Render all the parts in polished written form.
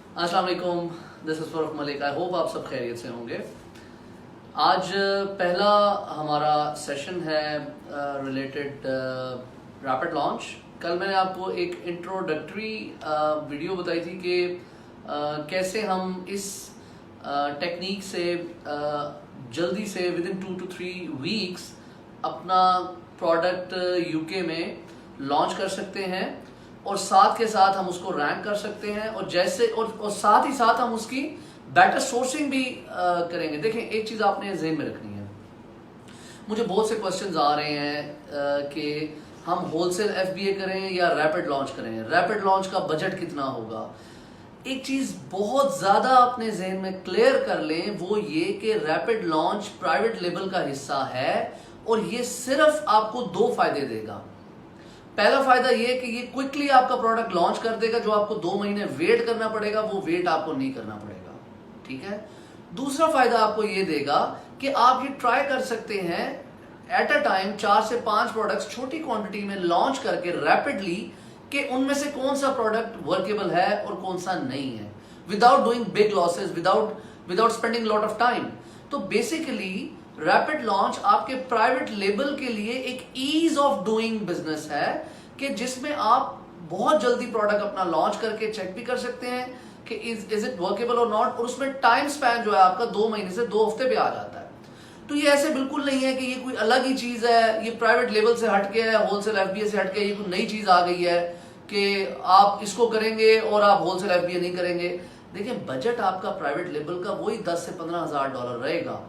अस्सलाम वालेकुम, this is Farooq Malik. I hope आप सब खैरियत से होंगे। आज पहला हमारा सेशन है रिलेटेड रैपिड लॉन्च। कल मैंने आपको एक इंट्रोडक्टरी वीडियो बताई थी कि कैसे हम इस टेक्निक से जल्दी से विद इन 2 to 3 वीक्स अपना प्रोडक्ट यूके में लॉन्च कर सकते हैं और साथ के साथ हम उसको रैंक कर सकते हैं और जैसे और साथ ही साथ हम उसकी बेटर सोर्सिंग भी करेंगे। देखें, एक चीज़ आपने ज़हन में रखनी है। मुझे बहुत से क्वेश्चंस आ रहे हैं कि हम होलसेल एफबीए करें या रैपिड लॉन्च करें, रैपिड लॉन्च का बजट कितना होगा। एक चीज़ बहुत ज़्यादा अपने जहन में क्लियर कर लें, वो ये कि रैपिड लॉन्च प्राइवेट लेबल का हिस्सा है और ये सिर्फ आपको 2 फायदे देगा। पहला फायदा ये कि ये क्विकली आपका प्रोडक्ट लॉन्च कर देगा। जो आपको 2 महीने वेट करना पड़ेगा वो वेट आपको नहीं करना पड़ेगा, ठीक है। दूसरा फायदा आपको ये देगा कि आप ये ट्राई कर सकते हैं एट अ टाइम 4 से 5 प्रोडक्ट्स छोटी क्वांटिटी में लॉन्च करके रैपिडली, कि उनमें से कौन सा प्रोडक्ट वर्केबल है और कौन सा नहीं है, without doing big losses, without spending lot of time. तो बेसिकली रैपिड लॉन्च आपके प्राइवेट लेबल के लिए एक ईज ऑफ डूइंग बिजनेस है कि जिसमें आप बहुत जल्दी प्रोडक्ट अपना लॉन्च करके चेक भी कर सकते हैं कि इज इट वर्केबल और नॉट, और उसमें टाइम स्पैन जो है आपका 2 महीने से 2 हफ्ते पे आ जाता है। तो ये ऐसे बिल्कुल नहीं है कि ये कोई अलग ही चीज है, ये प्राइवेट लेवल से हटके है, होलसेल एफबीए से हटके ये कोई नई चीज आ गई है कि आप इसको करेंगे और आप होलसेल एफबीए नहीं करेंगे। देखिए, बजट आपका प्राइवेट लेबल का वही 10 से 15 हजार डॉलर रहेगा,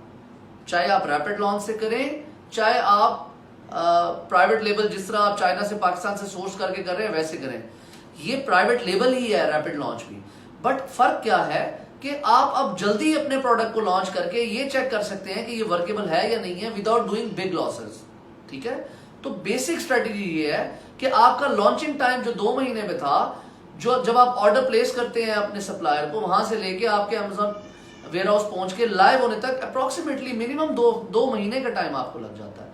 चाहे आप रैपिड लॉन्च से करें, चाहे आप प्राइवेट लेबल जिस तरह आप चाइना से पाकिस्तान से सोर्स करके कर रहे हैं वैसे करें। ये प्राइवेट लेबल ही है रैपिड लॉन्च भी। बट फर्क क्या है कि आप अब जल्दी अपने प्रोडक्ट को लॉन्च करके ये चेक कर सकते हैं कि ये वर्केबल है या नहीं है विदाउट डूइंग बिग लॉसेस, ठीक है। तो बेसिक स्ट्रेटेजी ये है कि आपका लॉन्चिंग टाइम जो 2 महीने में था, जो जब आप ऑर्डर प्लेस करते हैं अपने सप्लायर को, वहां से लेके आपके अमेजॉन वेयर हाउस पहुंच के लाइव होने तक अप्रोक्सीमेटली मिनिमम 2 महीने का टाइम आपको लग जाता है।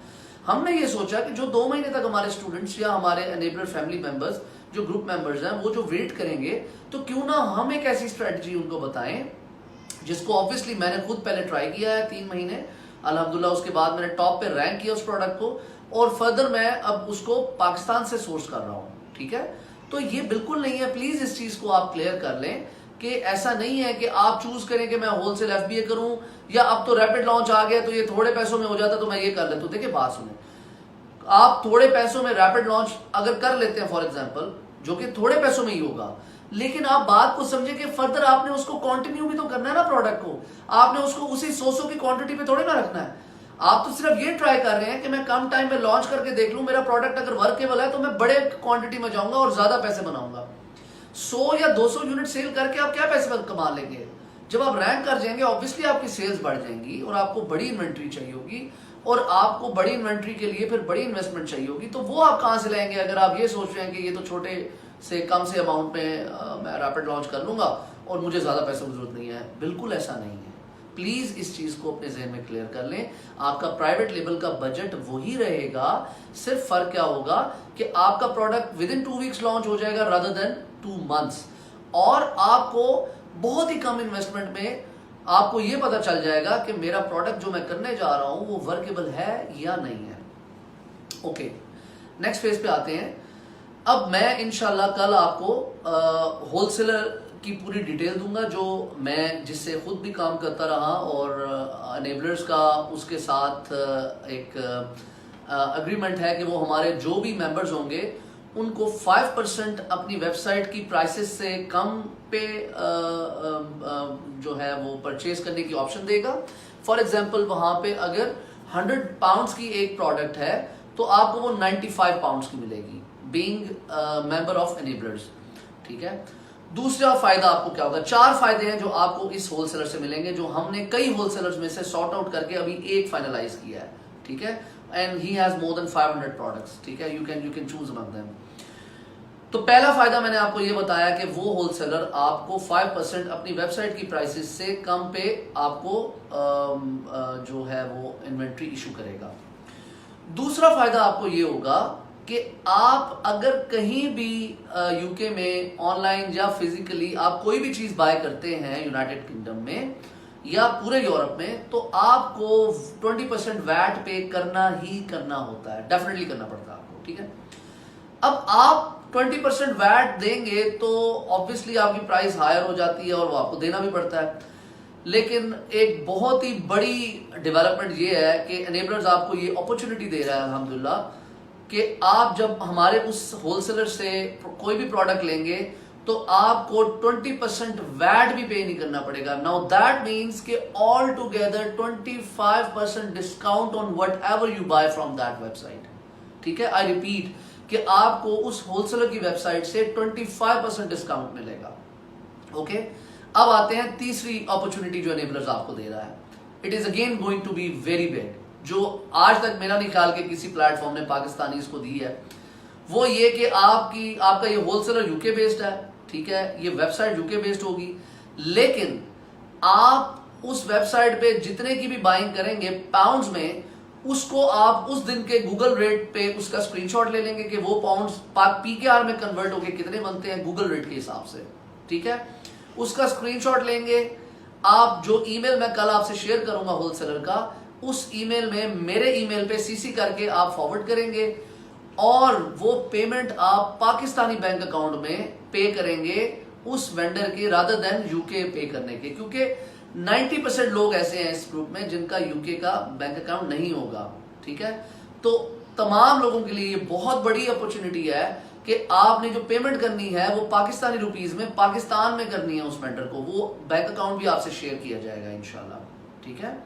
हमने ये सोचा कि जो 2 महीने तक हमारे स्टूडेंट्स या हमारे एनेबलर फैमिली मेंबर्स, जो ग्रुप मेंबर्स हैं, वो जो वेट करेंगे, तो क्यों ना हम एक ऐसी स्ट्रेटजी उनको बताएं जिसको ऑब्वियसली मैंने खुद पहले ट्राई किया है 3 महीने अल्हम्दुलिल्लाह। उसके बाद मैंने टॉप पे रैंक किया उस प्रोडक्ट को और फर्दर मैं अब उसको पाकिस्तान से सोर्स कर रहा हूँ, ठीक है। तो ये बिल्कुल नहीं है, प्लीज इस चीज को आप क्लियर कर लें कि ऐसा नहीं है कि आप चूज करें कि मैं होलसेल एफबीए करूं या अब तो रैपिड लॉन्च आ गया तो ये थोड़े पैसों में हो जाता तो मैं ये कर लेता हूं। देखिए, बात सुने, आप थोड़े पैसों में रैपिड लॉन्च अगर कर लेते हैं फॉर एग्जांपल, जो कि थोड़े पैसों में ही होगा, लेकिन आप बात को समझे कि फर्दर आपने उसको कंटिन्यू भी तो करना है ना प्रोडक्ट को। आपने उसको उसी 100 की क्वांटिटी पे थोड़े ना रखना है। आप तो सिर्फ ये ट्राई कर रहे हैं कि मैं कम टाइम में लॉन्च करके देख लूं, मेरा प्रोडक्ट अगर वर्केबल है तो मैं बड़े क्वांटिटी में जाऊंगा और ज्यादा पैसे बनाऊंगा। 100 या 200 यूनिट सेल करके आप क्या पैसे कमा लेंगे? जब आप रैंक कर जाएंगे ऑब्वियसली आपकी सेल्स बढ़ जाएंगी और आपको बड़ी इन्वेंट्री चाहिए होगी, और आपको बड़ी इन्वेंट्री के लिए फिर बड़ी इन्वेस्टमेंट चाहिए होगी। तो वो आप कहां से लाएंगे अगर आप ये सोच रहे हैं कि ये तो छोटे से कम से अमाउंट में मैं रैपिड लॉन्च कर लूंगा और मुझे ज्यादा पैसों की जरूरत नहीं है। बिल्कुल ऐसा नहीं है। प्लीज इस चीज को अपने जहन में क्लियर कर लें। आपका प्राइवेट लेबल का बजट वही रहेगा, सिर्फ फर्क क्या होगा कि आपका product with in 2 weeks launch हो जाएगा रादर देन 2 मंथ्स, और आपको बहुत ही कम इन्वेस्टमेंट में आपको यह पता चल जाएगा कि मेरा प्रोडक्ट जो मैं करने जा रहा हूं वो वर्केबल है या नहीं है। ओके, नेक्स्ट फेज पे आते हैं। अब मैं इंशाल्लाह कल आपको होलसेलर की पूरी डिटेल दूंगा, जो मैं जिससे खुद भी काम करता रहा और अनेबलर्स का उसके साथ एक अग्रीमेंट है कि वो हमारे जो भी मेंबर्स होंगे उनको 5% अपनी वेबसाइट की प्राइसेस से कम पे जो है वो परचेज करने की ऑप्शन देगा। फॉर एग्जांपल, वहां पे अगर 100 पाउंड्स की एक प्रोडक्ट है तो आपको वो 95 पाउंड्स की मिलेगी, बीइंग मेंबर ऑफ एनेबलर्स, ठीक है। दूसरा फायदा आपको क्या होगा? 4 फायदे हैं जो आपको इस होलसेलर से मिलेंगे, जो हमने कई होलसेलर्स में से सॉर्ट आउट करके अभी एक फाइनलाइज किया है, ठीक है। And he has more than 500 products, ठीक है। You can choose among them. तो पहला फायदा मैंने आपको ये बताया कि वो होलसेलर आपको 5% अपनी वेबसाइट की प्राइसेस से कम पे आपको जो है वो इन्वेंट्री इशू करेगा। दूसरा फायदा आपको ये होगा कि आप अगर कहीं भी यूके में ऑनलाइन या फिजिकली आप कोई भी चीज बाय करते हैं यूनाइटेड किंगडम में या पूरे यूरोप में, तो आपको 20% वैट पे करना ही करना होता है, डेफिनेटली करना पड़ता है आपको, ठीक है। अब आप 20% वैट देंगे तो ऑब्वियसली आपकी प्राइस हायर हो जाती है और वो आपको देना भी पड़ता है। लेकिन एक बहुत ही बड़ी डेवलपमेंट ये है कि एनेबलर्स आपको ये अपॉर्चुनिटी दे रहा है अल्हम्दुलिल्लाह कि आप जब हमारे उस होलसेलर से कोई भी प्रोडक्ट लेंगे तो आपको 20% वैट भी पे नहीं करना पड़ेगा। नाउ दैट मीन्स कि all together 25% discount on whatever you buy from that website, ठीक है। आई रिपीट कि आपको उस होलसेलर की वेबसाइट से 25% डिस्काउंट मिलेगा, ओके। अब आते हैं तीसरी अपॉर्चुनिटी जो एनेबलर्स आपको दे रहा है। It is again going to be very big, जो आज तक मेरा निकाल के किसी प्लेटफॉर्म ने पाकिस्तानी इसको दी है, वो ये कि आपका ये होलसेलर यूके बेस्ड है, ठीक है, ये वेबसाइट यूके बेस्ड होगी, लेकिन आप उस वेबसाइट पे जितने की भी बाइंग करेंगे पाउंड्स में, उसको आप उस दिन के गूगल रेट पे उसका स्क्रीनशॉट ले लेंगे कि वो पाउंड्स पीकेआर में कन्वर्ट होके कितने बनते हैं गूगल रेट के हिसाब से, ठीक है। उसका स्क्रीनशॉट लेंगे आप, जो ईमेल मैं कल आपसे शेयर करूंगा होलसेलर का, उस ईमेल में मेरे ईमेल पे सीसी करके आप फॉरवर्ड करेंगे और वो पेमेंट आप पाकिस्तानी बैंक अकाउंट में पे करेंगे उस वेंडर के रादर देन यूके पे करने के, क्योंकि 90% लोग ऐसे हैं इस ग्रुप में जिनका यूके का बैंक अकाउंट नहीं होगा, ठीक है। तो तमाम लोगों के लिए ये बहुत बड़ी अपॉर्चुनिटी है कि आपने जो पेमेंट करनी है वो पाकिस्तानी रुपीस में पाकिस्तान में करनी है उस वेंडर को, वो बैंक अकाउंट भी आपसे शेयर किया जाएगा इंशाल्लाह, ठीक है।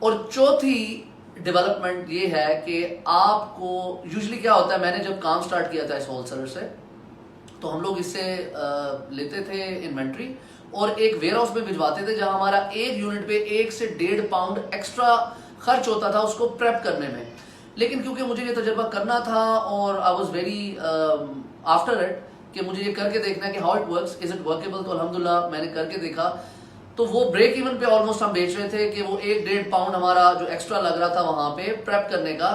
और चौथी डेवलपमेंट ये है कि आपको यूजुअली क्या होता है, मैंने जब काम स्टार्ट किया था इस होलसेलर से, तो हम लोग इससे लेते थे इन्वेंट्री और एक वेयर हाउस में भिजवाते थे, जहां हमारा एक यूनिट पे 1 से 1.5 पाउंड एक्स्ट्रा खर्च होता था उसको प्रेप करने में। लेकिन क्योंकि मुझे ये तजर्बा करना था और I was very after it कि मुझे ये करके देखना है कि how it works, is it workable, तो अल्हम्दुलिल्लाह मैंने करके देखा। तो वो ब्रेक इवन पे ऑलमोस्ट हम बेच रहे थे कि वो 1-1.5 पाउंड हमारा जो एक्स्ट्रा लग रहा था वहां पे प्रेप करने का,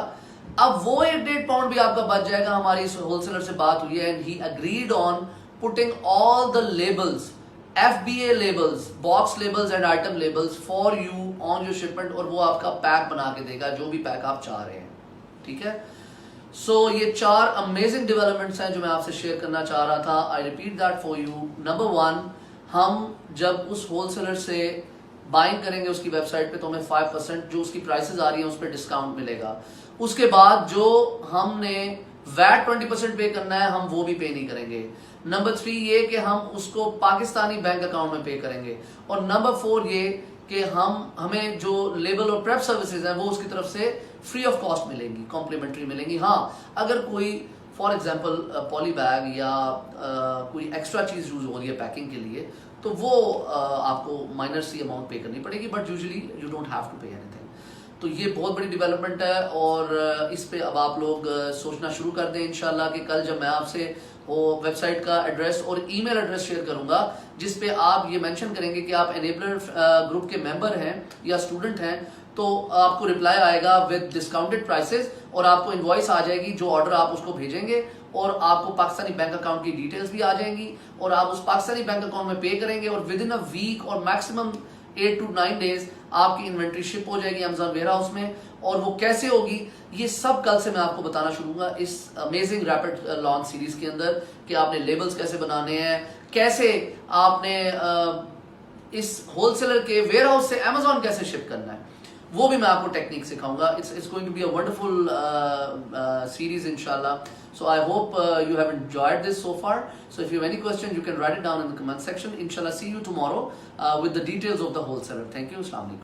अब वो 1-1.5 पाउंड भी आपका बच जाएगा। हमारी इस होलसेलर से बात हुई है and he agreed on putting all the labels, FBA labels, box labels and item labels for you on your shipment, और वो आपका पैक बना के देगा जो भी पैक आप चाह रहे हैं, ठीक है। सो ये 4 अमेजिंग डेवलपमेंट्स हैं जो मैं आपसे शेयर करना चाह रहा था। I repeat that for you. Number 1, हम जब उस होलसेलर से बाइंग करेंगे उसकी वेबसाइट पे तो हमें 5% जो उसकी प्राइसेस आ रही हैं उस पर डिस्काउंट मिलेगा। उसके बाद जो हमने वैट 20% पे करना है हम वो भी पे नहीं करेंगे। नंबर 3 ये कि हम उसको पाकिस्तानी बैंक अकाउंट में पे करेंगे। और नंबर 4 ये कि हमें जो लेबल और प्रेप सर्विसेज हैं वो उसकी तरफ से फ्री ऑफ कॉस्ट मिलेंगी, कॉम्प्लीमेंट्री मिलेंगी। हाँ, अगर कोई फॉर एग्जांपल पॉली बैग या कोई एक्स्ट्रा चीज यूज हो रही है पैकिंग के लिए तो वो आपको माइनर सी अमाउंट पे करनी पड़ेगी, but usually you don't have to pay anything. तो ये बहुत बड़ी डेवलपमेंट है और इस पे अब आप लोग सोचना शुरू कर दें इंशाल्लाह कि कल जब मैं आपसे वो वेबसाइट का एड्रेस और ईमेल एड्रेस शेयर करूंगा जिस पे आप ये मेंशन करेंगे कि आप एनेबलर ग्रुप के मेंबर हैं या स्टूडेंट हैं, तो आपको रिप्लाई आएगा विद डिस्काउंटेड प्राइसेस और आपको इनवॉइस आ जाएगी जो ऑर्डर आप उसको भेजेंगे और आपको पाकिस्तानी बैंक अकाउंट की डिटेल्स भी आ जाएंगी और आप उस पाकिस्तानी बैंक अकाउंट में पे करेंगे और विद इन अ वीक और मैक्सिमम 8 to 9 डेज आपकी इन्वेंट्री शिप हो जाएगी अमेज़न वेयर हाउस में। और वो कैसे होगी ये सब कल से मैं आपको बताना शुरू करूंगा इस अमेजिंग रैपिड लॉन्च सीरीज के अंदर कि आपने लेबल्स कैसे बनाने हैं, कैसे आपने इस होलसेलर के वेयर हाउस से अमेज़न कैसे शिप करना है, वो भी मैं आपको टेक्निक सिखाऊंगा। It's going to be a wonderful series इंशाल्लाह। So I hope you have enjoyed this so far. So if you have any questions, you can write it down in the comment section. Inshallah, see you tomorrow with the details of the wholesaler. Thank you. Assalamu alaikum.